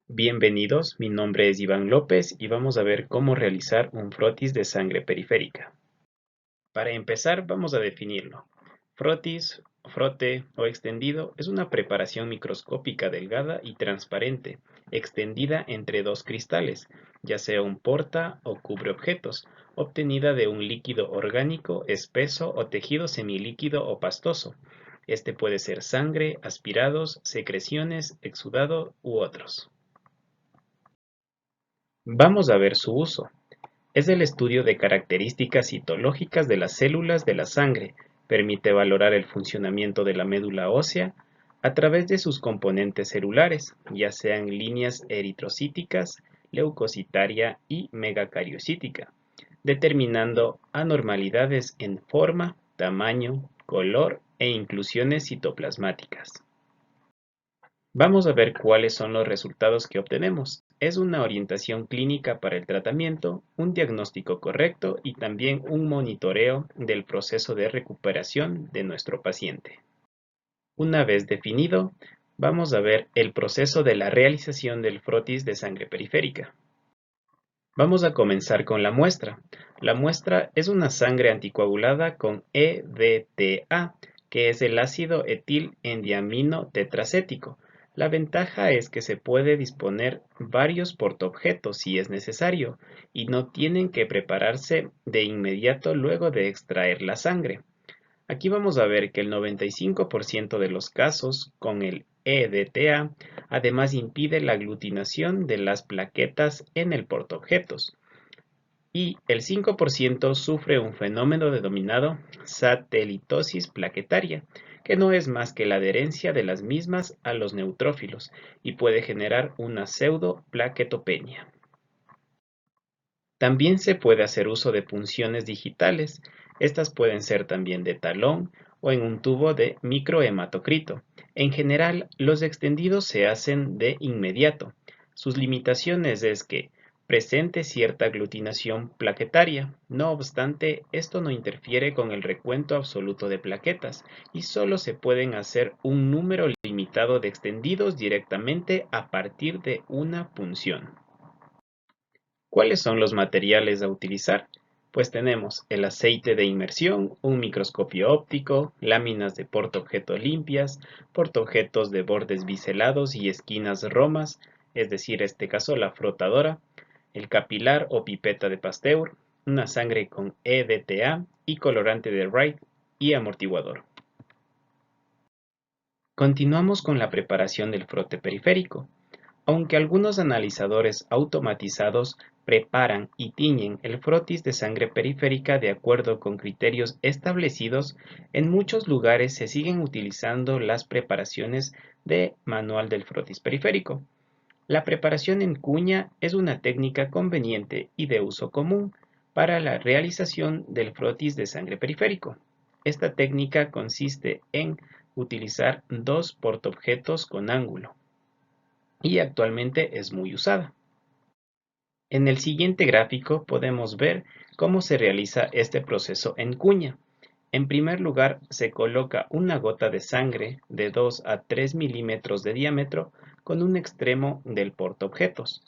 Bienvenidos, mi nombre es Iván López y vamos a ver cómo realizar un frotis de sangre periférica. Para empezar, vamos a definirlo. Frotis, frote o extendido es una preparación microscópica delgada y transparente, extendida entre dos cristales, ya sea un porta o cubreobjetos, obtenida de un líquido orgánico, espeso o tejido semilíquido o pastoso. Este puede ser sangre, aspirados, secreciones, exudado u otros. Vamos a ver su uso. Es el estudio de características citológicas de las células de la sangre. Permite valorar el funcionamiento de la médula ósea a través de sus componentes celulares, ya sean líneas eritrocíticas, leucocitaria y megacariocítica, determinando anormalidades en forma, tamaño, color e inclusiones citoplasmáticas. Vamos a ver cuáles son los resultados que obtenemos. Es una orientación clínica para el tratamiento, un diagnóstico correcto y también un monitoreo del proceso de recuperación de nuestro paciente. Una vez definido, vamos a ver el proceso de la realización del frotis de sangre periférica. Vamos a comenzar con la muestra. La muestra es una sangre anticoagulada con EDTA, que es el ácido etil-endiamino tetracético. La ventaja es que se puede disponer varios portaobjetos si es necesario y no tienen que prepararse de inmediato luego de extraer la sangre. Aquí vamos a ver que el 95% de los casos con el EDTA además impide la aglutinación de las plaquetas en el portaobjetos y el 5% sufre un fenómeno denominado satelitosis plaquetaria, que no es más que la adherencia de las mismas a los neutrófilos y puede generar una pseudoplaquetopenia. También se puede hacer uso de punciones digitales. Estas pueden ser también de talón o en un tubo de microhematocrito. En general, los extendidos se hacen de inmediato. Sus limitaciones es que presente cierta aglutinación plaquetaria. No obstante, esto no interfiere con el recuento absoluto de plaquetas y solo se pueden hacer un número limitado de extendidos directamente a partir de una punción. ¿Cuáles son los materiales a utilizar? Pues tenemos el aceite de inmersión, un microscopio óptico, láminas de portaobjetos limpias, portaobjetos de bordes biselados y esquinas romas, es decir, en este caso la frotadora, el capilar o pipeta de Pasteur, una sangre con EDTA y colorante de Wright y amortiguador. Continuamos con la preparación del frote periférico. Aunque algunos analizadores automatizados preparan y tiñen el frotis de sangre periférica de acuerdo con criterios establecidos, en muchos lugares se siguen utilizando las preparaciones de manual del frotis periférico. La preparación en cuña es una técnica conveniente y de uso común para la realización del frotis de sangre periférico. Esta técnica consiste en utilizar dos portaobjetos con ángulo y actualmente es muy usada. En el siguiente gráfico podemos ver cómo se realiza este proceso en cuña. En primer lugar, se coloca una gota de sangre de 2 a 3 milímetros de diámetro con un extremo del portaobjetos.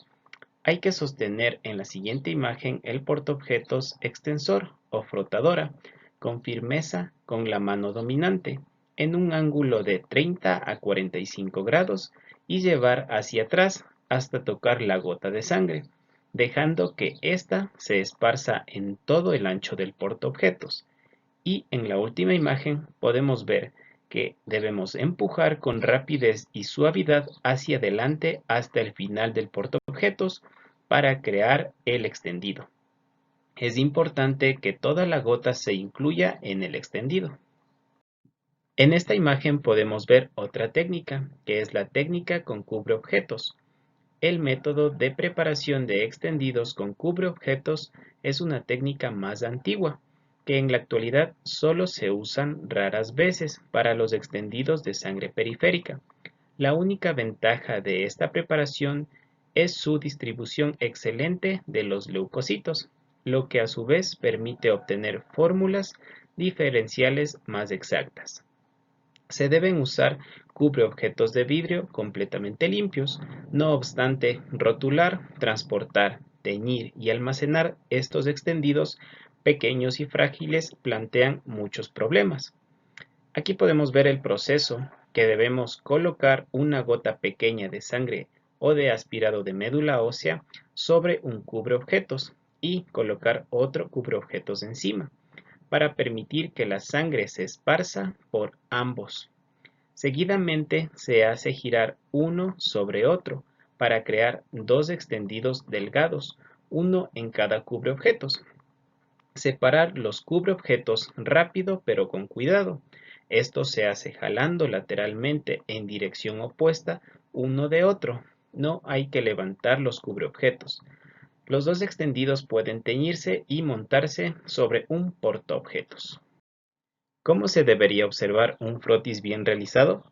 Hay que sostener en la siguiente imagen el portaobjetos extensor o frotadora con firmeza con la mano dominante en un ángulo de 30 a 45 grados y llevar hacia atrás hasta tocar la gota de sangre, dejando que ésta se esparza en todo el ancho del portaobjetos. Y en la última imagen podemos ver que debemos empujar con rapidez y suavidad hacia adelante hasta el final del portaobjetos para crear el extendido. Es importante que toda la gota se incluya en el extendido. En esta imagen podemos ver otra técnica, que es la técnica con cubreobjetos. El método de preparación de extendidos con cubreobjetos es una técnica más antigua, que en la actualidad solo se usan raras veces para los extendidos de sangre periférica. La única ventaja de esta preparación es su distribución excelente de los leucocitos, lo que a su vez permite obtener fórmulas diferenciales más exactas. Se deben usar cubreobjetos de vidrio completamente limpios. No obstante, rotular, transportar, teñir y almacenar estos extendidos pequeños y frágiles plantean muchos problemas. Aquí podemos ver el proceso que debemos colocar una gota pequeña de sangre o de aspirado de médula ósea sobre un cubreobjetos y colocar otro cubreobjetos encima para permitir que la sangre se esparza por ambos. Seguidamente se hace girar uno sobre otro para crear dos extendidos delgados, uno en cada cubreobjetos. Separar los cubreobjetos rápido pero con cuidado. Esto se hace jalando lateralmente en dirección opuesta uno de otro. No hay que levantar los cubreobjetos. Los dos extendidos pueden teñirse y montarse sobre un portaobjetos. ¿Cómo se debería observar un frotis bien realizado?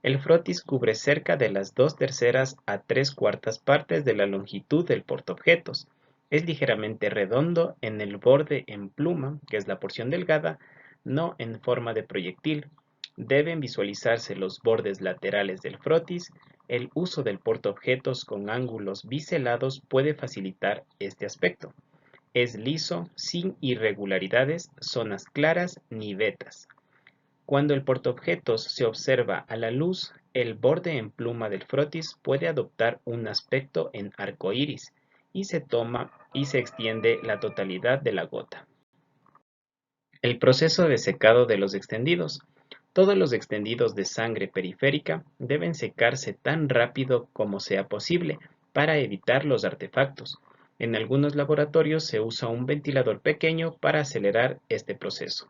El frotis cubre cerca de las 2/3 a 3/4 partes de la longitud del portaobjetos. Es ligeramente redondo en el borde en pluma, que es la porción delgada, no en forma de proyectil. Deben visualizarse los bordes laterales del frotis. El uso del portaobjetos con ángulos biselados puede facilitar este aspecto. Es liso, sin irregularidades, zonas claras ni vetas. Cuando el portaobjetos se observa a la luz, el borde en pluma del frotis puede adoptar un aspecto en arco iris y se toma y se extiende la totalidad de la gota. El proceso de secado de los extendidos. Todos los extendidos de sangre periférica deben secarse tan rápido como sea posible para evitar los artefactos. En algunos laboratorios se usa un ventilador pequeño para acelerar este proceso.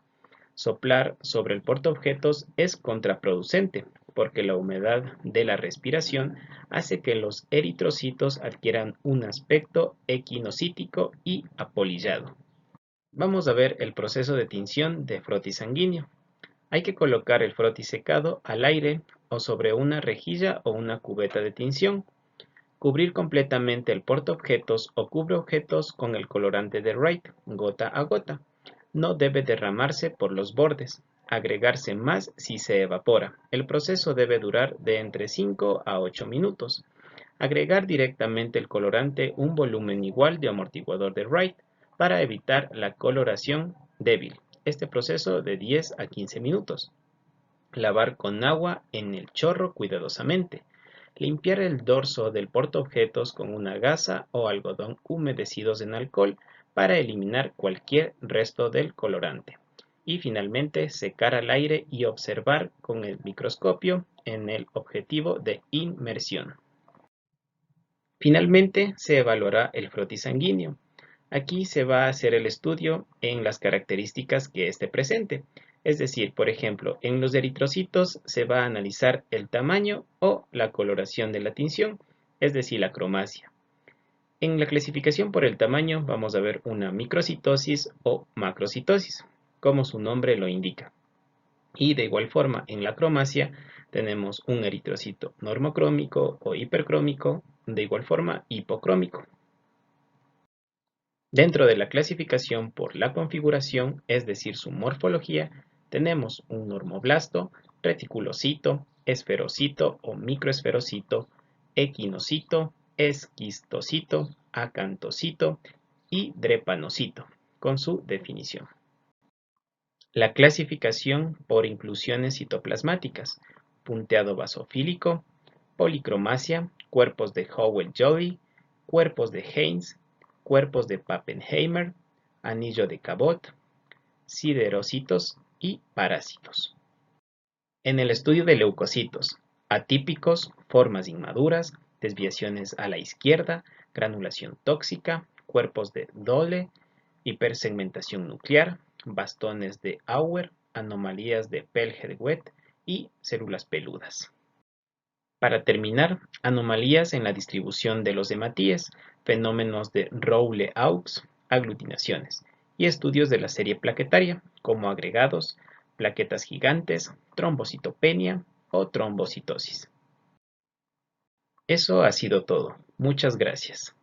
Soplar sobre el portaobjetos es contraproducente porque la humedad de la respiración hace que los eritrocitos adquieran un aspecto equinocítico y apolillado. Vamos a ver el proceso de tinción de frotis sanguíneo. Hay que colocar el frotis secado al aire o sobre una rejilla o una cubeta de tinción. Cubrir completamente el portaobjetos o cubreobjetos con el colorante de Wright, gota a gota. No debe derramarse por los bordes. Agregarse más si se evapora. El proceso debe durar de entre 5 a 8 minutos. Agregar directamente el colorante un volumen igual de amortiguador de Wright para evitar la coloración débil. Este proceso de 10 a 15 minutos. Lavar con agua en el chorro cuidadosamente. Limpiar el dorso del portaobjetos con una gasa o algodón humedecidos en alcohol para eliminar cualquier resto del colorante. Y finalmente secar al aire y observar con el microscopio en el objetivo de inmersión. Finalmente se evaluará el frotis sanguíneo. Aquí se va a hacer el estudio en las características que esté presente. Es decir, por ejemplo, en los eritrocitos se va a analizar el tamaño o la coloración de la tinción, es decir, la cromacia. En la clasificación por el tamaño vamos a ver una microcitosis o macrocitosis, como su nombre lo indica. Y de igual forma, en la cromacia tenemos un eritrocito normocrómico o hipercrómico, de igual forma hipocrómico. Dentro de la clasificación por la configuración, es decir, su morfología, tenemos un normoblasto, reticulocito, esferocito o microesferocito, equinocito, esquistocito, acantocito y drepanocito, con su definición. La clasificación por inclusiones citoplasmáticas, punteado basofílico, policromacia, cuerpos de Howell-Jolly, cuerpos de Haynes, cuerpos de Pappenheimer, anillo de Cabot, siderocitos y parásitos. En el estudio de leucocitos, atípicos, formas inmaduras, desviaciones a la izquierda, granulación tóxica, cuerpos de Dole, hipersegmentación nuclear, bastones de Auer, anomalías de Pelger-Wett y células peludas. Para terminar, anomalías en la distribución de los hematíes, fenómenos de Rowle-Hawkes, aglutinaciones y estudios de la serie plaquetaria, como agregados, plaquetas gigantes, trombocitopenia o trombocitosis. Eso ha sido todo. Muchas gracias.